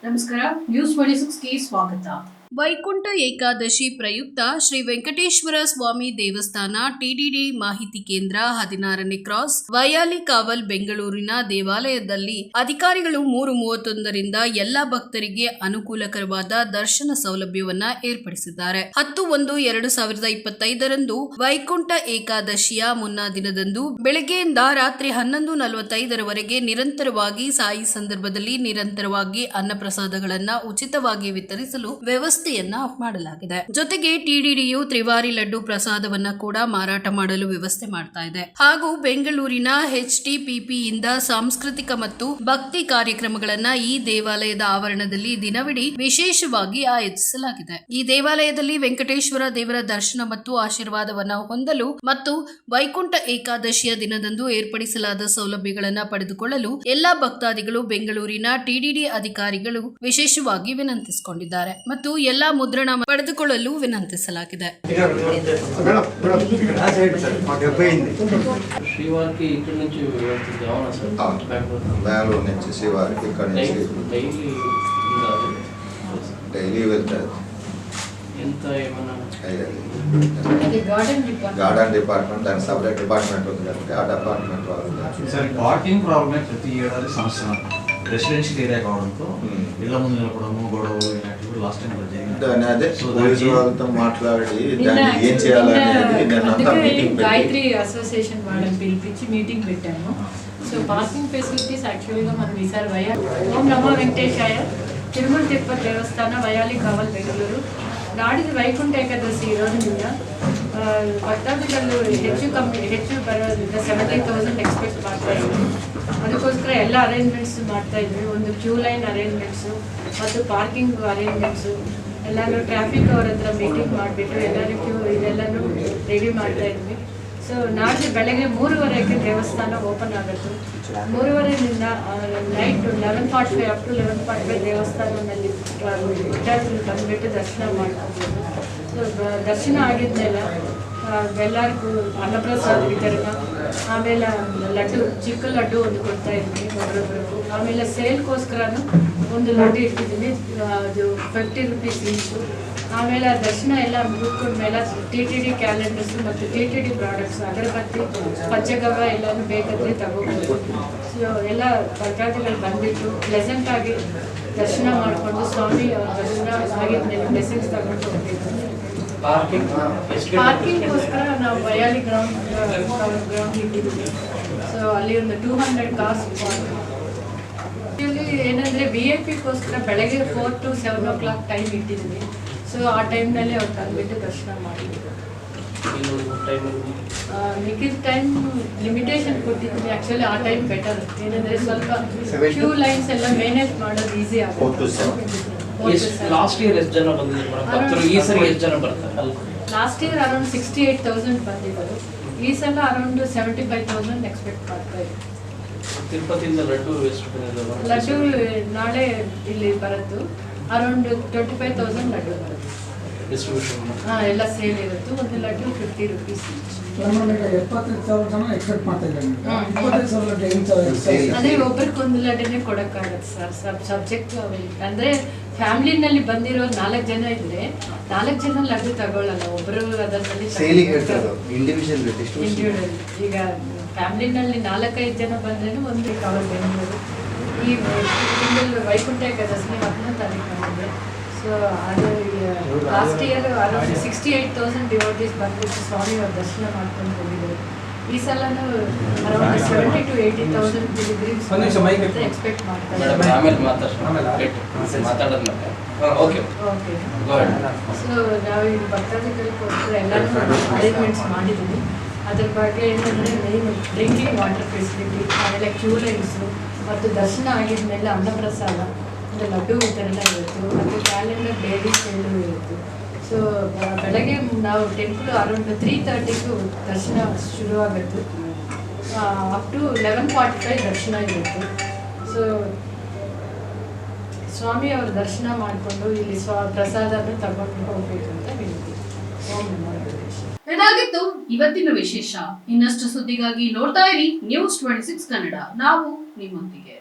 ನಮಸ್ಕಾರ, ನ್ಯೂಸ್ 26ಗೆ ಸ್ವಾಗತ. ವೈಕುಂಠ ಏಕಾದಶಿ ಪ್ರಯುಕ್ತ ಶ್ರೀ ವೆಂಕಟೇಶ್ವರ ಸ್ವಾಮಿ ದೇವಸ್ಥಾನ ಟಿಟಿಡಿ ಮಾಹಿತಿ ಕೇಂದ್ರ 16ನೇ ಕ್ರಾಸ್ ವೈಯಾಲಿ ಕಾವಲ್ ಬೆಂಗಳೂರಿನ ದೇವಾಲಯದಲ್ಲಿ ಅಧಿಕಾರಿಗಳು 3:31ರಿಂದ ಎಲ್ಲಾ ಭಕ್ತರಿಗೆ ಅನುಕೂಲಕರವಾದ ದರ್ಶನ ಸೌಲಭ್ಯವನ್ನ ಏರ್ಪಡಿಸಿದ್ದಾರೆ. 10/1/2025ರಂದು ವೈಕುಂಠ ಏಕಾದಶಿಯ ಮುನ್ನಾ ದಿನದಂದು ಬೆಳಗ್ಗೆಯಿಂದ ರಾತ್ರಿ 11:45ರವರೆಗೆ ನಿರಂತರವಾಗಿ ಸಾಯಿ ಸಂದರ್ಭದಲ್ಲಿ ನಿರಂತರವಾಗಿ ಅನ್ನಪ್ರಸಾದಗಳನ್ನ ಉಚಿತವಾಗಿ ವಿತರಿಸಲು ವ್ಯವಸ್ಥೆಯನ್ನ ಮಾಡಲಾಗಿದೆ. ಜೊತೆಗೆ ಟಿಡಿಡಿಯು ತ್ರಿವಾರಿ ಲಡ್ಡು ಪ್ರಸಾದವನ್ನ ಕೂಡ ಮಾರಾಟ ಮಾಡಲು ವ್ಯವಸ್ಥೆ ಮಾಡ್ತಾ ಇದೆ. ಹಾಗೂ ಬೆಂಗಳೂರಿನ HTPP ಯಿಂದ ಸಾಂಸ್ಕೃತಿಕ ಮತ್ತು ಭಕ್ತಿ ಕಾರ್ಯಕ್ರಮಗಳನ್ನ ಈ ದೇವಾಲಯದ ಆವರಣದಲ್ಲಿ ದಿನವಿಡೀ ವಿಶೇಷವಾಗಿ ಆಯೋಜಿಸಲಾಗಿದೆ. ಈ ದೇವಾಲಯದಲ್ಲಿ ವೆಂಕಟೇಶ್ವರ ದೇವರ ದರ್ಶನ ಮತ್ತು ಆಶೀರ್ವಾದವನ್ನ ಹೊಂದಲು ಮತ್ತು ವೈಕುಂಠ ಏಕಾದಶಿಯ ದಿನದಂದು ಏರ್ಪಡಿಸಲಾದ ಸೌಲಭ್ಯಗಳನ್ನು ಪಡೆದುಕೊಳ್ಳಲು ಎಲ್ಲಾ ಭಕ್ತಾದಿಗಳು ಬೆಂಗಳೂರಿನ ಟಿಡಿಡಿ ಅಧಿಕಾರಿಗಳು ವಿಶೇಷವಾಗಿ ವಿನಂತಿಸಿಕೊಂಡಿದ್ದಾರೆ ಮತ್ತು ಎಲ್ಲಾ ಮುದ್ರಣ ಪಡೆದುಕೊಳ್ಳಲು ವಿನಂತಿಸಲಾಗಿದೆ. శ్రీవారికి ఇక్కడ నుంచి వెళ్తుంది. అవునా సార్? బెంగళూరు నుంచి శ్రీవారికి ఇక్కడ నుంచి డైలీ వెళ్తారు. ఎంత ఏమన్నా గార్డెన్ డిపార్ట్మెంట్ దాని సపరేట్ డిపార్ట్మెంట్ ఉంది కాబట్టి ఆ డిపార్ట్మెంట్ వాళ్ళు సార్ పార్కింగ్ ప్రాబ్లమే ప్రతి ఏడాది సమస్య. రెసిడెన్షియల్ ఏరియా కావడంతో ఇళ్ల ముందు నిలపడము గొడవలు ఇలాంటివి లాస్ట్ టైం జరిగింది. అదే పోలీసు వాళ్ళతో మాట్లాడి దాన్ని ఏం చేయాలనేది గాయత్రి అసోసియేషన్ వాళ్ళని పిలిపించి మీటింగ్ పెట్టాము. సో పార్కింగ్ ఫెసిలిటీస్ యాక్చువల్గా మనం ఈసారి ఓం నమో వెంకటేశాయ తిరుమల తిరుపతి దేవస్థాన వయాలి కావల్ ಬೆಂಗಳೂರು ನಾಡಿದ್ದು ವೈಕುಂಠ ಏಕಾದಶಿ ಇರೋದ್ರಿಂದ ಭಕ್ತಾದಿಗಳು ಹೆಚ್ಚು ಬರೋದ್ರಿಂದ 70,000 ಎಕ್ಸ್ಪೆಕ್ಟ್ ಮಾಡ್ತಾ ಇದ್ವಿ. ಅದಕ್ಕೋಸ್ಕರ ಎಲ್ಲ ಅರೇಂಜ್ಮೆಂಟ್ಸ್ ಮಾಡ್ತಾ ಇದ್ವಿ. ಒಂದು ಕ್ಯೂ ಲೈನ್ ಅರೇಂಜ್ಮೆಂಟ್ಸು ಮತ್ತು ಪಾರ್ಕಿಂಗ್ ಅರೇಂಜ್ಮೆಂಟ್ಸು ಎಲ್ಲನೂ ಟ್ರಾಫಿಕ್ ಅವ್ರ ಹತ್ರ ಮೀಟಿಂಗ್ ಮಾಡಿಬಿಟ್ಟು ಎಲ್ಲರೂ ಇದೆಲ್ಲನೂ ರೆಡಿ ಮಾಡ್ತಾ ಇದ್ವಿ. ಸೊ ನಾಳೆ ಬೆಳಗ್ಗೆ 3:30ಕ್ಕೆ ದೇವಸ್ಥಾನ ಓಪನ್ ಆಗುತ್ತೆ. 3:30ರಿಂದ ನೈಟ್ 11:45 ಅಪ್ ಟು 11:45 ದೇವಸ್ಥಾನದಲ್ಲಿ ವಿದ್ಯಾರ್ಥಿಗಳು ಬಂದುಬಿಟ್ಟು ದರ್ಶನ ಮಾಡ್ಕೋಬೋದು. ಸೊ ದರ್ಶನ ಆಗಿದ್ಮೇಲೆ ಎಲ್ಲರಿಗೂ ಅನ್ನಪ್ರಸಾದ ವಿತರಣೆ, ಆಮೇಲೆ ಲಡ್ಡು ಚಿಕ್ಕ ಲಡ್ಡು ಒಂದು ಕೊಡ್ತಾ ಇದ್ವಿ ಒಬ್ಬರೊಬ್ಬರಿಗೂ. ಆಮೇಲೆ ಸೇಲ್ಗೋಸ್ಕರನೂ ಒಂದು ಲಡ್ಡು ಇಟ್ಟಿದ್ದೀನಿ, ಅದು 50 ರೂಪೀಸ್ ಈಚು. ಆಮೇಲೆ ದರ್ಶನ ಎಲ್ಲ ಮುಗಿದ್ಕೊಂಡ್ಮೇಲೆ TTD ಕ್ಯಾಲೆಂಡರ್ಸು ಮತ್ತು TTD ಪ್ರಾಡಕ್ಟ್ಸು ಅಗರಬತ್ತಿ ಪಂಚಗವ್ಯ ಎಲ್ಲನೂ ಬೇಕಾದರೆ ತಗೋಬೋದು. ಸೊ ಎಲ್ಲ ಭಕ್ತಾದಿಗಳು ಬಂದುಬಿಟ್ಟು ಪ್ಲೆಸೆಂಟಾಗಿ ದರ್ಶನ ಮಾಡಿಕೊಂಡು ಸ್ವಾಮಿ ಅವ್ರ ದರ್ಶನ ಆಗಿದ್ಮೇಲೆ ಬ್ಲೆಸ್ಸಿಂಗ್ಸ್ ತಗೊಂಡು ಹೋಗ್ಬೇಕು. ಪಾರ್ಕಿಂಗ್ಗೋಸ್ಕರ ನಾವು ವಯಾಲಿ ಗ್ರೌಂಡ್ ಇಟ್ಟಿದ್ದೀವಿ. ಸೊ ಅಲ್ಲಿ ಒಂದು 200 ಕಾರ್ಸ್ ಆ್ಯಕ್ಚುಲಿ ಏನಂದರೆ VIP-ಗೋಸ್ಕರ ಬೆಳಗ್ಗೆ 4 to 7 o'clock ಟೈಮ್ ಇಟ್ಟಿದ್ದೀವಿ. ಸೊ ಆ ಟೈಮ್ನಲ್ಲಿ ಅವ್ರು ತಂದುಬಿಟ್ಟು ದರ್ಶನ ಮಾಡಿದ್ರು. ಮಿಕ್ಕಿದ ಟೈಮ್ ಲಿಮಿಟೇಷನ್ ಕೊಟ್ಟಿದ್ದೀನಿ. ಆ್ಯಕ್ಚುಲಿ ಆ ಟೈಮ್ ಬೆಟರ್, ಏನಂದರೆ ಸ್ವಲ್ಪ ಕ್ಯೂ ಲೈನ್ಸ್ ಎಲ್ಲ ಮೇನೇಜ್ ಮಾಡೋದು ಈಸಿ ಆಗುತ್ತೆ. ಲಾಸ್ಟ್ ಇಯರ್ ಎಷ್ಟು ಜನ ಬಂದಿದ್ರು? ಈ ಸರಿ ಎಷ್ಟು ಜನ ಬರ್ತಾರೆ? ಲಾಸ್ಟ್ ಇಯರ್ ಅರೌಂಡ್ 68,000 ಬಂದಿದ್ದರು. ಈ ಸಲ ಅರೌಂಡ್ 75,000 ಎಕ್ಸ್ಪೆಕ್ಟ್ ಮಾಡ್ತಾ ಇದ್ದೀವಿ. ತಿರುಪತಿಯಿಂದ ಲಡ್ಡು ಎಷ್ಟು ಬಂದಿದ್ದಾವೆ? ಲಡ್ಡು ನಾಳೆ ಇಲ್ಲಿ ಬರೋದು ಅರೌಂಡ್ 25,000 ಲಡ್ಡು ಬರುತ್ತೆ. ಡಿಸ್ಟ್ರಿಬ್ಯೂಷನ್ ಎಲ್ಲ ಸೇಲ್ ಇರುತ್ತೆ. ಒಂದು ಲಡ್ಡು 50 ರೂಪೀಸ್. 75,000 ಜನ ಎಕ್ಸ್ಪೆಕ್ಟ್ ಮಾಡ್ತಾ ಇದ್ದಾರೆ. ಅದೇ ಒಬ್ಬರಿಗೊಂದು ಲಡ್ಡನ್ನೇ ಕೊಡೋಕ್ಕಾಗತ್ತೆ ಸರ್. ಸಬ್ಜೆಕ್ಟ್ ಅಂದರೆ ಫ್ಯಾಮಿಲಿನಲ್ಲಿ ಬಂದಿರೋ 4 ಜನ ಇದ್ರೆ 4 ಜನ ಲಡ್ಡು ತಗೊಳ್ಳಲ್ಲ. ಒಬ್ಬರು ಅದರಲ್ಲಿ ಇಂಡಿವಿಜುವಲ್ ಈಗ ಫ್ಯಾಮಿಲಿನಲ್ಲಿ 4-5 ಜನ ಬಂದ್ರೂ ಒಂದು ಕವರ್ ಬೆಂಗಳೂರು. ಈ ತಿಂಗಳು ವೈಕುಂಠ ಏಕಾದಶಿ 10ನೇ ತಾರೀಕು ಬಂದಿದೆ. ಸೊ ಅದು ಲಾಸ್ಟ್ ಇಯರ್ ಅರೌಂಡ್ 68,000 ಡಿವೋಟೀಸ್ ಬಂದ್ಬಿಟ್ಟು ಸ್ವಾಮಿ ಅವ್ರ ದರ್ಶನ ಮಾಡ್ಕೊಂಡು ಹೋಗಿದ್ದಾರೆ. ಈ ಸಲನೂ ಅರೌಂಡ್ 70,000 to 80,000 ಪಿಲಿಗ್ರಿಮ್ಸ್ ಎಕ್ಸ್ಪೆಕ್ಟ್ ಮಾಡ್ತಾರೆ. ಓಕೆ. ಸೊ ನಾವು ಈ ಭಕ್ತಾದಿಗಳಿಗೋಸ್ಕರ ಎಲ್ಲರೂ ಅರೇಂಜ್ಮೆಂಟ್ಸ್ ಮಾಡಿದ್ದೀವಿ. ಅದ್ರ ಬಗ್ಗೆ ಏನಂದರೆ ಮೇನ್ ಡ್ರಿಂಕಿಂಗ್ ವಾಟರ್ ಫೆಸಿಲಿಟಿ, ಆಮೇಲೆ ಕ್ಯೂ ಲೈನ್ಸು ಮತ್ತು ದರ್ಶನ ಆಗಿದ್ಮೇಲೆ ಅನ್ನಪ್ರಸಾದ ಅಂದರೆ ಲಡ್ಡು ವಿತರಣೆ ಇರುತ್ತೆ ಮತ್ತು ಕ್ಯಾಲೆಂಡರ್ ಡೈಲಿ ಸೇಲು ಇರುತ್ತೆ. ಸೊ ಬೆಳಗ್ಗೆ ನಾವು ಟೆಂಪಲ್ ಅರೌಂಡ್ 3:30ಗೂ ದರ್ಶನ ಶುರುವಾಗುತ್ತೆ. ಅಪ್ ಟು 11:45 ದರ್ಶನ ಇರುತ್ತೆ. ಸೊ ಸ್ವಾಮಿ ಅವ್ರ ದರ್ಶನ ಮಾಡಿಕೊಂಡು ಇಲ್ಲಿ ಪ್ರಸಾದವನ್ನು ತಗೊಂಡು ಹೋಗ್ಬೇಕು ಅಂತ ಹೇಳ್ತೀವಿ. ಓಂ ನಮೋ ವೆಂಕಟೇಶಾಯ. ಇದಾಗಿತ್ತು ಇವತ್ತಿನ ವಿಶೇಷ. ಇನ್ನಷ್ಟು ಸುದ್ದಿಗಾಗಿ ನೋಡ್ತಾ ಇರಿ ನ್ಯೂಸ್ 26 ಕನ್ನಡ. ನಾವು ನಿಮ್ಮೊಂದಿಗೆ.